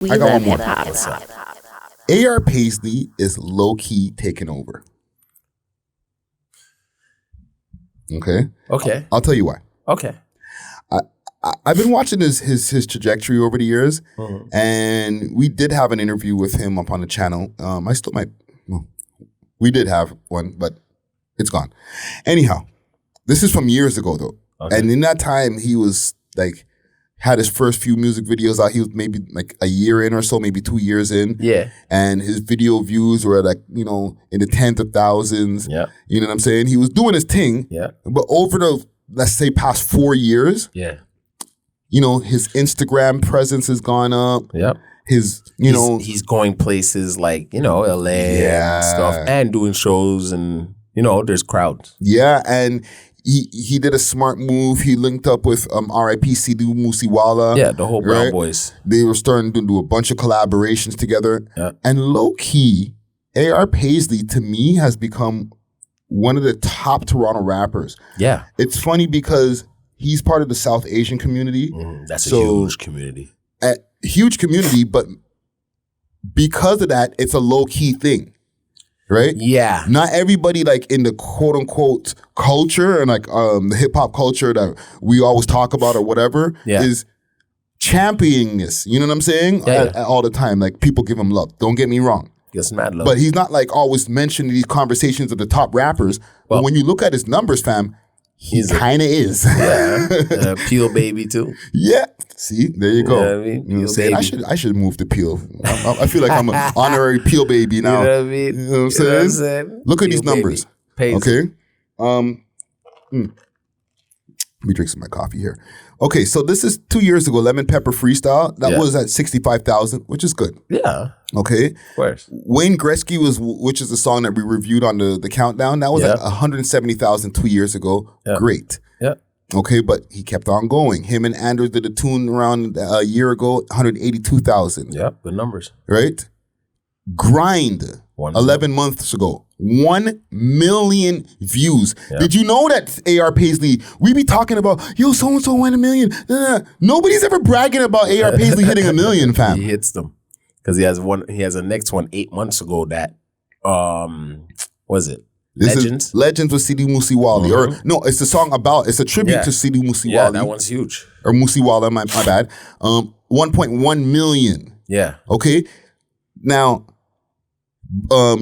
We I got love one more. hip-hop. A.R. Paisley is low-key taking over. Okay? Okay. I'll tell you why. Okay. I've been watching his trajectory over the years, and we did have an interview with him up on the channel. I still might. Well, we did have one, but it's gone. Anyhow, this is from years ago though, and in that time he was like had his first few music videos out. He was maybe like a year in or so, maybe 2 years in. Yeah. And his video views were like, in the tens of thousands. Yeah. You know what I'm saying? He was doing his thing. Yeah. But over the, let's say, past 4 years. Yeah. His Instagram presence has gone up. Yep. He's going places like, LA and stuff and doing shows and, there's crowds. Yeah. And he did a smart move. He linked up with R.I.P. Sidhu Moosewala. Yeah, the whole Brown Boys. They were starting to do a bunch of collaborations together. Yeah. And low-key, A.R. Paisley, to me, has become one of the top Toronto rappers. Yeah. It's funny because he's part of the South Asian community. That's a huge community. A huge community, but because of that, it's a low-key thing. Right? Yeah. Not everybody like in the quote unquote culture and like the hip hop culture that we always talk about or whatever is championing this. You know what I'm saying? Yeah. All the time. Like people give him love. Don't get me wrong. Gets mad love. But he's not like always mentioning these conversations of the top rappers. But when you look at his numbers, fam, he kind of is. Yeah. Peel baby too. Yeah. See, there you go. You know what I mean? You know what I'm saying? I should move to Peel. I feel like I'm an honorary Peel baby now. You know what I mean? You know what I'm saying? Look at these numbers. Okay. Let me drink some of my coffee here. Okay, so this is 2 years ago, Lemon Pepper Freestyle. That was at 65,000, which is good. Yeah. Okay. Of course. Wayne Gretzky which is the song that we reviewed on the countdown. That was at 170,000 2 years ago. Yeah. Great. Yeah. Okay, but he kept on going. Him and Anders did a tune around a year ago, 182,000. Yep, good numbers. Right? Grind, 11 months ago, 1 million views. Yep. Did you know that A.R. Paisley, we be talking about, yo, so-and-so went 1 million. Nobody's ever bragging about A.R. Paisley hitting 1 million, fam. He hits them. Because he has a next one 8 months ago that, was it? Legends with Sidhu Moosewala. Or no, it's a song it's a tribute to Sidhu Moosewala. Yeah, that one's huge. Or Moosewala, my bad. 1.1 million. Yeah. Okay. Now,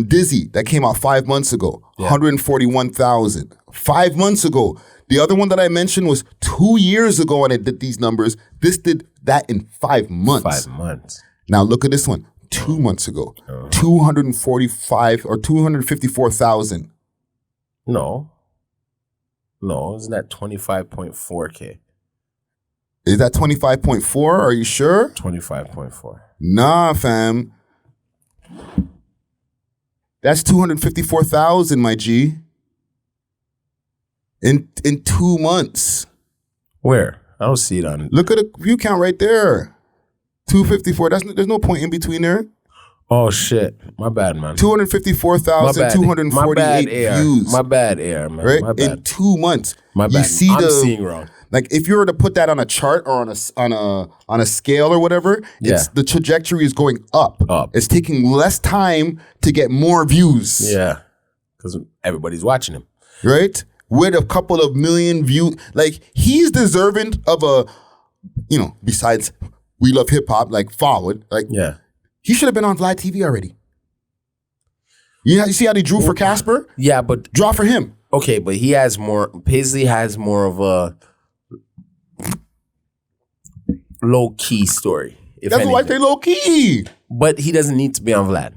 Dizzy, that came out 5 months ago, 141,000. 5 months ago. The other one that I mentioned was 2 years ago and it did these numbers. This did that in 5 months. 5 months. Now look at this one. 2 months ago, 245 or 254,000. No, isn't that 25.4K? Is that 25.4? Are you sure? 25.4. Nah, fam. That's 254,000, my G. In 2 months. Where? I don't see it on it. Look at the view count right there. 254. There's no point in between there. Oh shit! My bad, man. 254,248 views. My bad, AR, man. Right? My bad. In 2 months. My bad. You see I'm seeing wrong. Like if you were to put that on a chart or on a scale or whatever, the trajectory is going up. It's taking less time to get more views. Yeah, because everybody's watching him. Right? With a couple of million views, like he's deserving of a, besides We Love Hip Hop, like Forward, like he should have been on Vlad TV already. You see how they drew for Casper? Yeah, but draw for him. Okay, but Paisley has more of a low key story. That's why they low key. But he doesn't need to be on Vlad.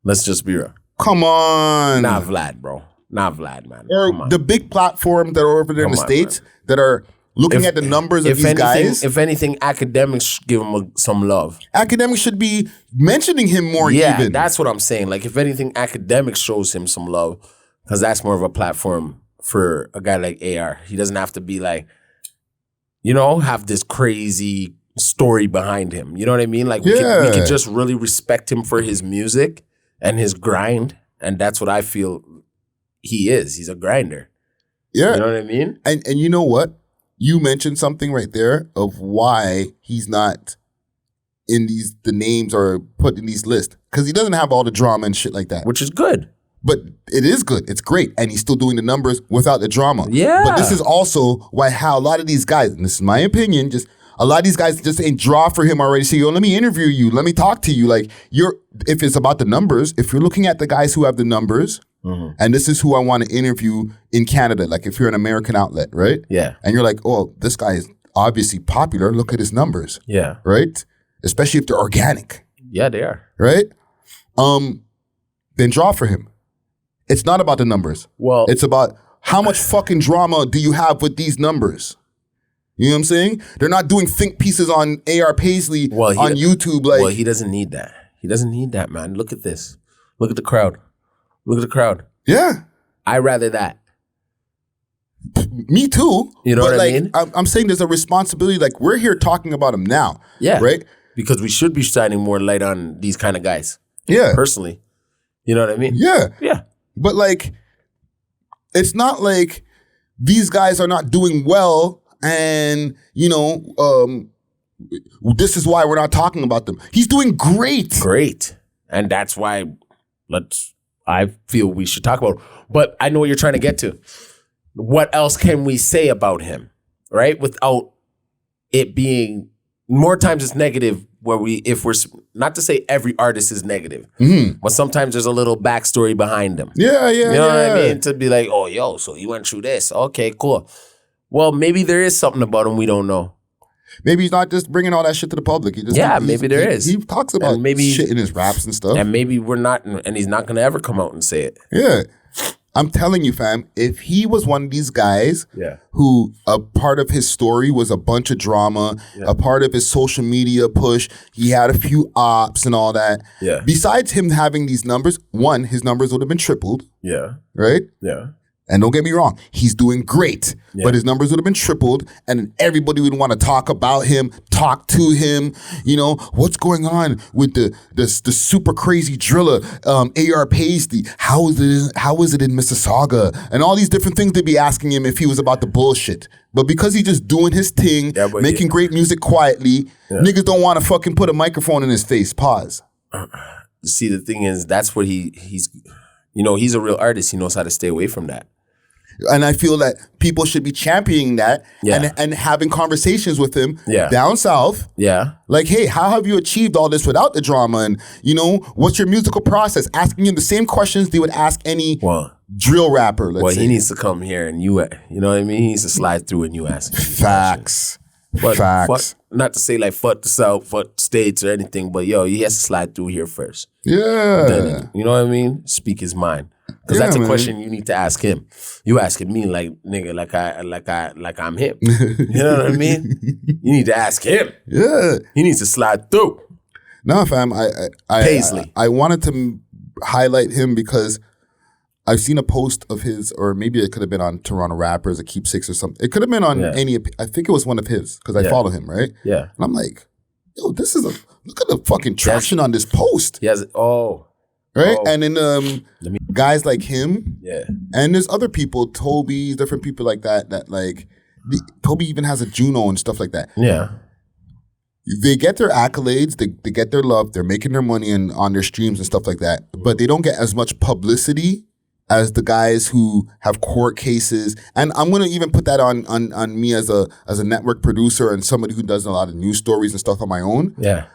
Let's just be real. Come on. Not Vlad, bro. Not Vlad, man. Or the big platforms that are over there in the States that are looking at the numbers of these guys. If anything, academics give him some love. Academics should be mentioning him more even. Yeah, that's what I'm saying. Like, if anything, academics shows him some love because that's more of a platform for a guy like AR. He doesn't have to be like, have this crazy story behind him. You know what I mean? Like, we can just really respect him for his music and his grind. And that's what I feel he is. He's a grinder. Yeah. You know what I mean? And you know what? You mentioned something right there of why he's not in the names are put in these lists because he doesn't have all the drama and shit like that. Which is good. But it is good. It's great. And he's still doing the numbers without the drama. Yeah. But this is also how a lot of these guys, and this is my opinion, just a lot of these guys just ain't draw for him already. So, yo, let me interview you. Let me talk to you. Like, if it's about the numbers, if you're looking at the guys who have the numbers, and this is who I want to interview in Canada, like if you're an American outlet, right? Yeah. And you're like, oh, this guy is obviously popular. Look at his numbers. Yeah. Right? Especially if they're organic. Yeah, they are. Right? Then draw for him. It's not about the numbers. Well, it's about how much fucking drama do you have with these numbers? You know what I'm saying? They're not doing think pieces on AR Paisley on YouTube. Like, well, he doesn't need that. He doesn't need that, man. Look at this. Look at the crowd. Look at the crowd. Yeah. I'd rather that. Me too. You know what I mean? I'm saying there's a responsibility. Like, we're here talking about him now. Yeah. Right? Because we should be shining more light on these kind of guys. Yeah. Personally. You know what I mean? Yeah. Yeah. But like, it's not like these guys are not doing well and, you know, this is why we're not talking about them. He's doing great. Great. And that's why I feel we should talk about it. But I know what you're trying to get to. What else can we say about him, right? Without it being, more times it's negative if we're, not to say every artist is negative, but sometimes there's a little backstory behind them. Yeah. You know what I mean? To be like, oh, yo, so he went through this. Okay, cool. Well, maybe there is something about him we don't know. Maybe he's not just bringing all that shit to the public. Maybe there is. He talks about shit in his raps and stuff. And maybe we're not, and he's not going to ever come out and say it. Yeah. I'm telling you, fam, if he was one of these guys who a part of his story was a bunch of drama, a part of his social media push, he had a few ops and all that. Yeah. Besides him having these numbers, one, his numbers would have been tripled. Yeah. Right? Yeah. And don't get me wrong, he's doing great, but his numbers would have been tripled, and everybody would want to talk about him, talk to him. You know, what's going on with the super crazy driller, AR Paisley? How is it in Mississauga? And all these different things they'd be asking him if he was about the bullshit. But because he's just doing his thing, making great music quietly, niggas don't want to fucking put a microphone in his face. Pause. See, the thing is, that's what he's, you know, he's a real artist. He knows how to stay away from that. And I feel that people should be championing that and having conversations with him down south. Yeah. Like, hey, how have you achieved all this without the drama? And, you know, what's your musical process? Asking him the same questions they would ask any drill rapper, let's say. He needs to come here and you know what I mean? He needs to slide through and you ask him. Facts. Facts. Not to say like fuck the South, fuck the States or anything, but yo, he has to slide through here first. Yeah. Then, you know what I mean? Speak his mind. Because that's a question you need to ask him. You asking me like nigga, like I'm him. You know what I mean? You need to ask him. Yeah. He needs to slide through. No, fam. Paisley. I wanted to highlight him because I've seen a post of his, or maybe it could have been on Toronto Rappers or Keepsakes or something. It could have been on any. I think it was one of his because I follow him, right? Yeah. And I'm like, yo, this is look at the fucking traction on this post. He has right? And then guys like him, and there's other people, Toby, different people like that like, Toby even has a Juno and stuff like that. Yeah. They get their accolades, they get their love, they're making their money on their streams and stuff like that, but they don't get as much publicity as the guys who have court cases. And I'm gonna even put that on me as a network producer and somebody who does a lot of news stories and stuff on my own. Yeah.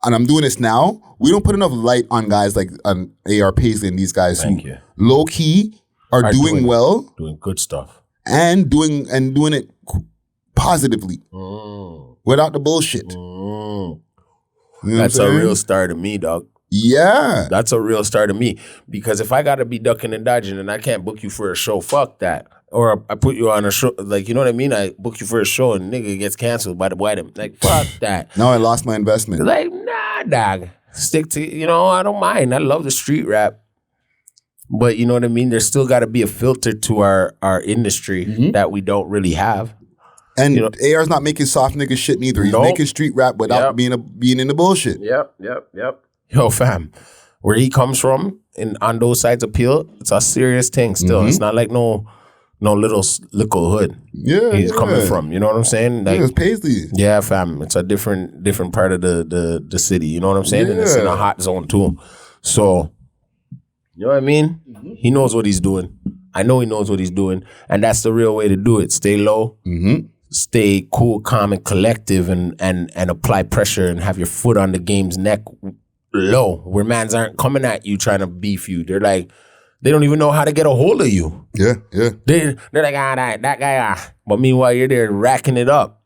And I'm doing this now. We don't put enough light on guys like AR Paisley and these guys who low key are doing well, doing good stuff, and doing it positively without the bullshit. You know that's a real star to me, dog. Yeah, that's a real star to me. Because if I gotta be ducking and dodging and I can't book you for a show, fuck that. Or I put you on a show, like, you know what I mean? I book you for a show and nigga gets canceled by the white. Like, fuck that. Now I lost my investment. Like, nah, dog. Stick to, you know, I don't mind. I love the street rap. But you know what I mean? There's still got to be a filter to our industry that we don't really have. And you know, AR's not making soft nigga shit neither. He's making street rap without being in the bullshit. Yep. Yo, fam, where he comes from and on those sides of Peel, it's a serious thing still. It's not like no no little hood. Yeah, He's coming from. You know what I'm saying? Like, it's Paisley. Yeah, fam. It's a different part of the city. You know what I'm saying? And it's in a hot zone too. So, you know what I mean? Mm-hmm. He knows what he's doing. I know he knows what he's doing, and that's the real way to do it. Stay low, stay cool, calm, and collective, and apply pressure and have your foot on the game's neck low, where mans aren't coming at you trying to beef you. They're like, they don't even know how to get a hold of you. Yeah. They're like, that guy. But meanwhile, you're there racking it up.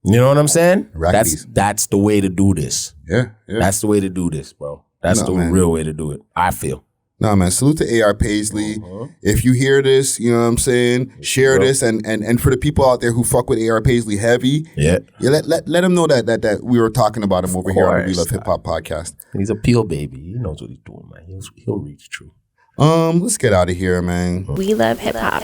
You know what I'm saying? That's the way to do this. Yeah. That's the way to do this, bro. That's real way to do it, I feel. No, man. Salute to AR Paisley. If you hear this, you know what I'm saying? Share this, and for the people out there who fuck with AR Paisley heavy, let them know that we were talking about him over here on the We Love Hip Hop podcast. He's a peel baby. He knows what he's doing, man. He'll reach true. Let's get out of here, man. We love hip hop.